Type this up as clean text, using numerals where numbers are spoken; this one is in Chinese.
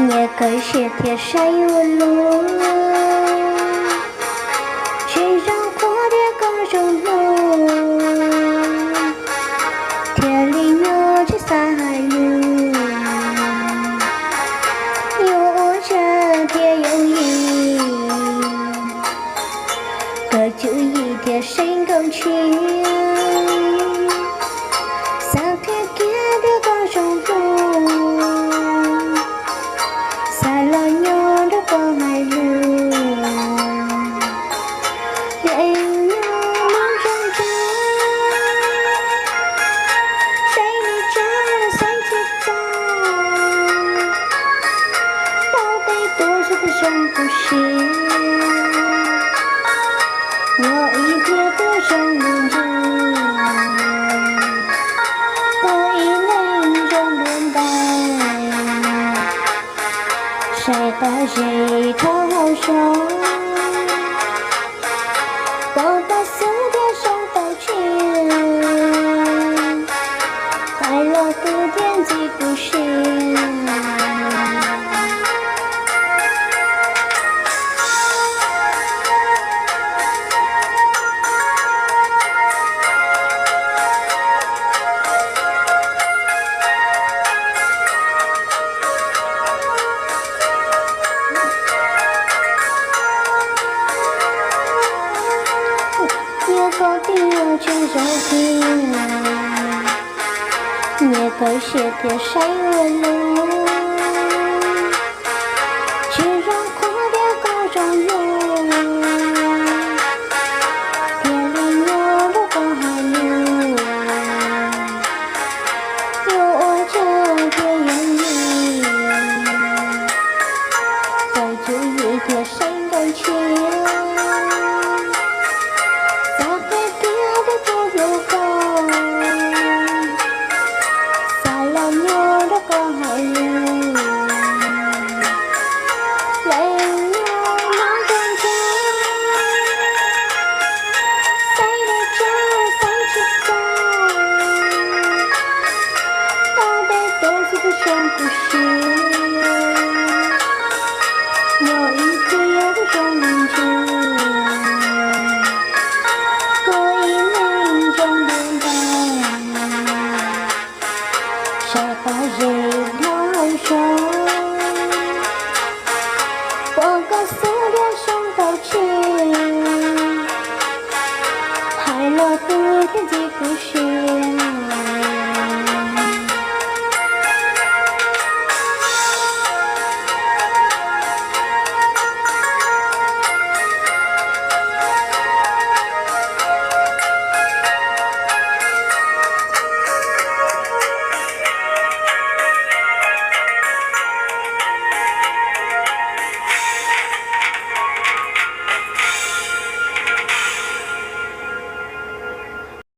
也可是天山有路，去绕过的各种路，天里有着山路，有着天有雨，可就一天深更去，三天给的各种路。深不是我一别多少年中，我一泪中轮白，谁把谁嘲笑？我把思念送到去，快乐不点击不是。高低有去绕平，也可是天山有路，去绕过的各种路，天里有的过海路，有着天有雨，再就一天深更去。深不是有一天的中途，过一年中等待，谁把谁抛手？我把思念送到去，快乐不天际不是。